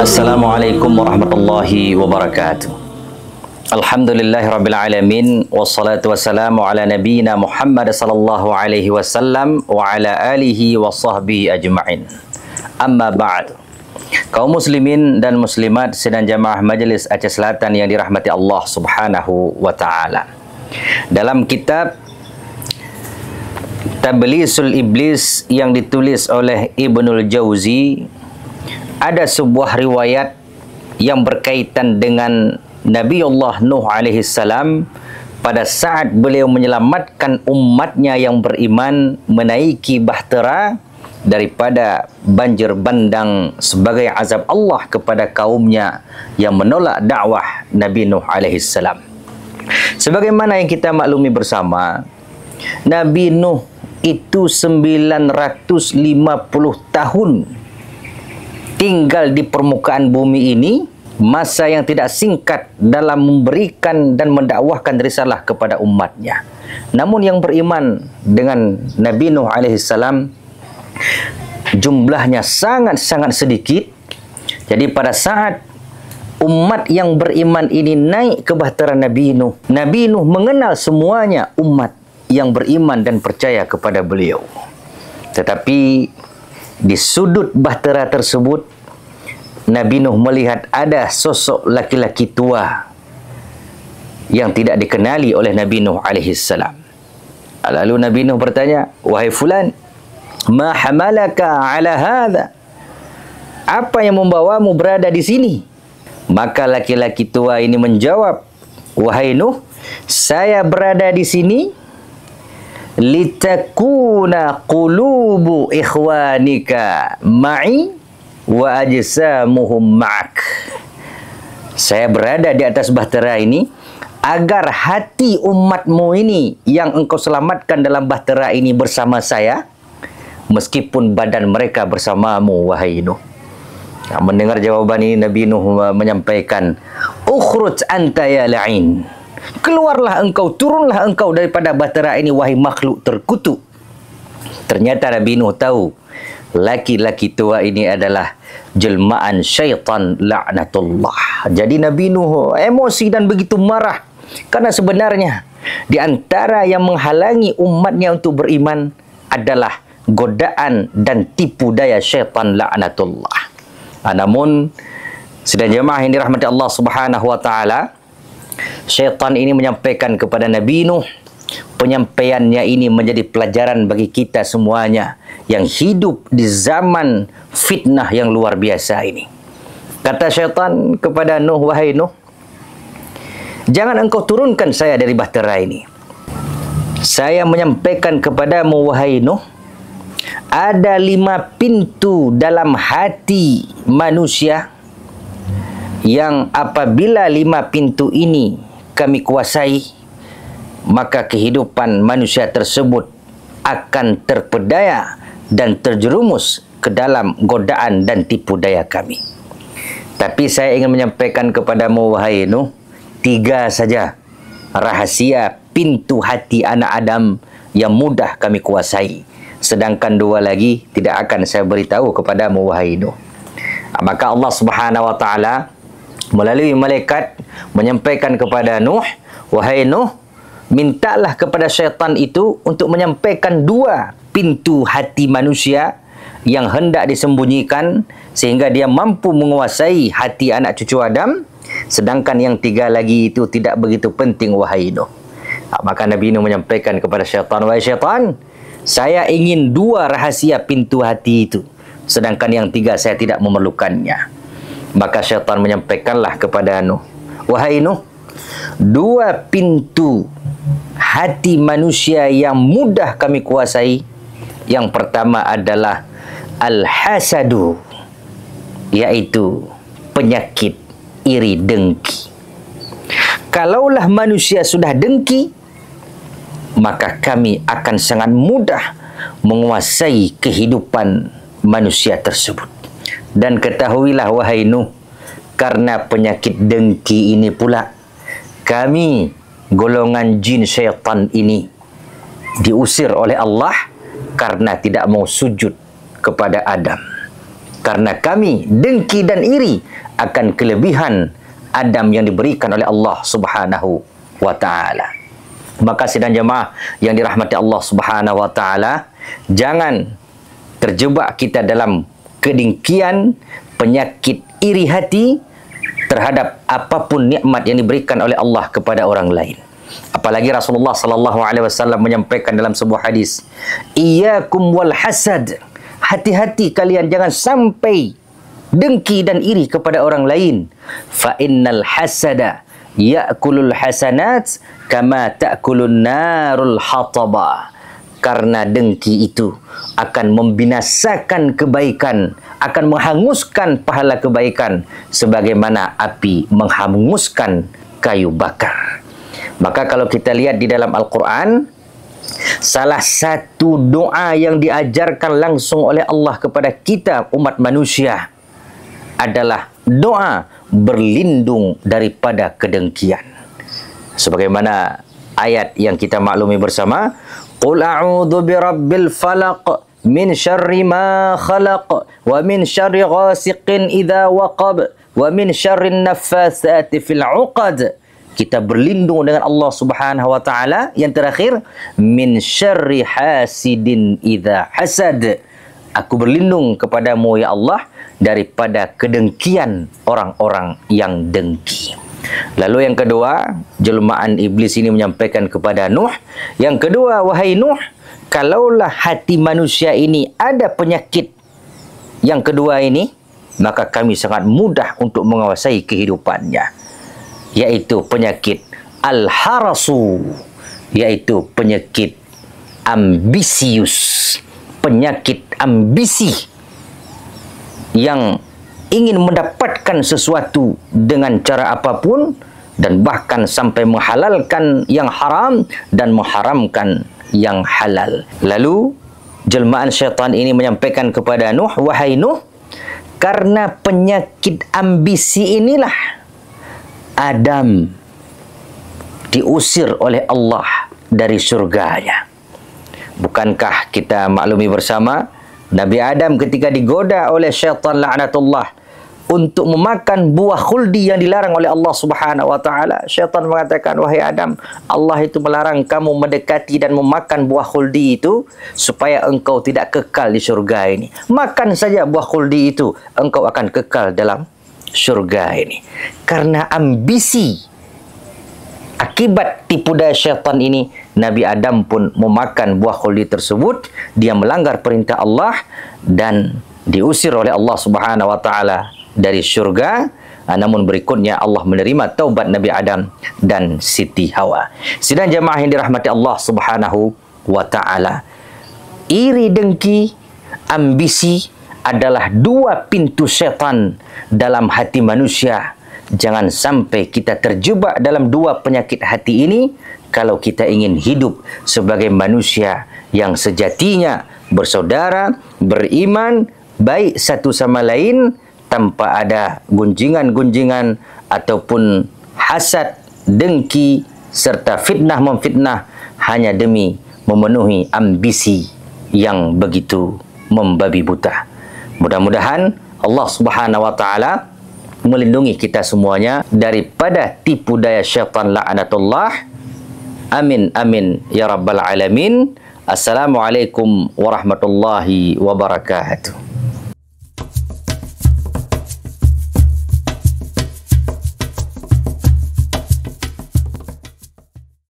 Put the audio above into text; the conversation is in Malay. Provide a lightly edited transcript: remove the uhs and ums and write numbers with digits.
Assalamualaikum warahmatullahi wabarakatuh. Alhamdulillahirrabbilalamin. Wassalatu wassalamu ala nabiyyina Muhammad sallallahu alaihi wasallam wa ala alihi wa sahbihi ajma'in. Amma ba'd. Kaum muslimin dan muslimat sidang jamaah Majelis Aceh Selatan yang dirahmati Allah subhanahu wa ta'ala. Dalam kitab Tablisul Iblis yang ditulis oleh Ibnul Jauzi, ada sebuah riwayat yang berkaitan dengan Nabiullah Nuh alaihi salam pada saat beliau menyelamatkan umatnya yang beriman menaiki bahtera daripada banjir bandang sebagai azab Allah kepada kaumnya yang menolak dakwah Nabi Nuh alaihi salam. Sebagaimana yang kita maklumi bersama, Nabi Nuh itu 950 tahun tinggal di permukaan bumi ini, masa yang tidak singkat dalam memberikan dan mendakwahkan risalah kepada umatnya. Namun yang beriman dengan Nabi Nuh alaihi salam jumlahnya sangat-sangat sedikit. Jadi pada saat umat yang beriman ini naik ke bahtera Nabi Nuh mengenal semuanya umat yang beriman dan percaya kepada beliau. Tetapi di sudut bahtera tersebut, Nabi Nuh melihat ada sosok laki-laki tua yang tidak dikenali oleh Nabi Nuh alaihi salam. Lalu Nabi Nuh bertanya, "Wahai fulan, ma hamalaka ala hadha?" Apa yang membawamu berada di sini? Maka laki-laki tua ini menjawab, "Wahai Nuh, saya berada di sini litakuna qulubu ikhwanika ma'i wa ajsamuhum ma'ak." Saya berada di atas bahtera ini agar hati umatmu ini yang engkau selamatkan dalam bahtera ini bersama saya, meskipun badan mereka bersamamu, wahai Nuh. Mendengar jawaban ini, Nabi Nuh menyampaikan, "Ukhruj anta ya la'in." Keluarlah engkau, turunlah engkau daripada bahtera ini, wahai makhluk terkutuk. Ternyata Nabi Nuh tahu laki-laki tua ini adalah jelmaan syaitan laknatullah. Jadi Nabi Nuh emosi dan begitu marah, karena sebenarnya di antara yang menghalangi umatnya untuk beriman adalah godaan dan tipu daya syaitan laknatullah. Namun sedang jemaah yang dirahmati Allah subhanahu wa ta'ala, syaitan ini menyampaikan kepada Nabi Nuh. Penyampaiannya ini menjadi pelajaran bagi kita semuanya yang hidup di zaman fitnah yang luar biasa ini. Kata syaitan kepada Nuh, "Wahai Nuh, jangan engkau turunkan saya dari bahtera ini. Saya menyampaikan kepadamu, wahai Nuh, ada 5 pintu dalam hati manusia yang apabila 5 pintu ini kami kuasai, maka kehidupan manusia tersebut akan terpedaya dan terjerumus ke dalam godaan dan tipu daya kami. Tapi saya ingin menyampaikan kepadamu, wahai Nuh, 3 saja rahasia pintu hati anak Adam yang mudah kami kuasai. Sedangkan 2 lagi tidak akan saya beritahu kepadamu, wahai Nuh." Maka Allah subhanahu wa ta'ala melalui malaikat menyampaikan kepada Nuh, "Wahai Nuh, mintalah kepada syaitan itu untuk menyampaikan 2 pintu hati manusia yang hendak disembunyikan sehingga dia mampu menguasai hati anak cucu Adam, sedangkan yang 3 lagi itu tidak begitu penting, wahai Nuh." Maka Nabi Nuh menyampaikan kepada syaitan, "Wahai syaitan, saya ingin 2 rahasia pintu hati itu, sedangkan yang 3 saya tidak memerlukannya." Maka syaitan menyampaikanlah kepada Nuh, "Wahai Nuh, 2 pintu hati manusia yang mudah kami kuasai. Yang pertama adalah al-hasadu, yaitu penyakit iri dengki. Kalaulah manusia sudah dengki, maka kami akan sangat mudah menguasai kehidupan manusia tersebut. Dan ketahuilah, wahai Nuh, karena penyakit dengki ini pula, kami golongan jin syaitan ini diusir oleh Allah karena tidak mau sujud kepada Adam. Karena kami dengki dan iri akan kelebihan Adam yang diberikan oleh Allah Subhanahu wa ta'ala. Maka sidang jemaah yang dirahmati Allah Subhanahu wa ta'ala, jangan terjebak kita dalam kedengkian, penyakit iri hati terhadap apapun nikmat yang diberikan oleh Allah kepada orang lain. Apalagi Rasulullah sallallahu alaihi wasallam menyampaikan dalam sebuah hadis, "Iyyakum wal hasad." Hati-hati kalian jangan sampai dengki dan iri kepada orang lain. Fa innal hasada ya'kulul hasanat kama ta'kulun narul hataba. Karena dengki itu akan membinasakan kebaikan, akan menghanguskan pahala kebaikan sebagaimana api menghanguskan kayu bakar. Maka kalau kita lihat di dalam Al-Quran, salah satu doa yang diajarkan langsung oleh Allah kepada kita umat manusia adalah doa berlindung daripada kedengkian. Sebagaimana ayat yang kita maklumi bersama, Qul a'udzu birabbil falaq min syarri ma khalaq wa min syarri ghasiqin idza waqab wa min syarrin naffatsati fil 'uqad. Kita berlindung dengan Allah Subhanahu wa taala. Yang terakhir, min syarri hasidin idza hasad. Aku berlindung kepadamu ya Allah daripada kedengkian orang-orang yang dengki. Lalu yang kedua, jelmaan iblis ini menyampaikan kepada Nuh. Yang kedua, wahai Nuh, kalaulah hati manusia ini ada penyakit yang kedua ini, maka kami sangat mudah untuk menguasai kehidupannya, yaitu penyakit al-harasu, yaitu penyakit ambisius, penyakit ambisi yang ingin mendapatkan sesuatu dengan cara apapun dan bahkan sampai menghalalkan yang haram dan mengharamkan yang halal. Lalu jelmaan syaitan ini menyampaikan kepada Nuh, wahai Nuh, karena penyakit ambisi inilah Adam diusir oleh Allah dari surganya. Bukankah kita maklumi bersama, Nabi Adam ketika digoda oleh syaitan laknatullah untuk memakan buah khuldi yang dilarang oleh Allah Subhanahu wa taala, syaitan mengatakan, wahai Adam, Allah itu melarang kamu mendekati dan memakan buah khuldi itu supaya engkau tidak kekal di surga ini. Makan saja buah khuldi itu, engkau akan kekal dalam surga ini. Karena ambisi akibat tipu daya syaitan ini, Nabi Adam pun memakan buah khuldi tersebut. Dia melanggar perintah Allah dan diusir oleh Allah Subhanahu wa taala dari syurga. Namun berikutnya Allah menerima taubat Nabi Adam dan Siti Hawa. Sidang jemaah yang dirahmati Allah Subhanahu wa taala, iri dengki, ambisi adalah dua pintu syaitan dalam hati manusia. Jangan sampai kita terjebak dalam dua penyakit hati ini kalau kita ingin hidup sebagai manusia yang sejatinya bersaudara, beriman, baik satu sama lain, tanpa ada gunjingan-gunjingan ataupun hasad, dengki, serta fitnah memfitnah hanya demi memenuhi ambisi yang begitu membabi buta. Mudah-mudahan Allah Subhanahu wa taala melindungi kita semuanya daripada tipu daya syaitan laknatullah. Amin amin ya rabbal alamin. Assalamualaikum warahmatullahi wabarakatuh.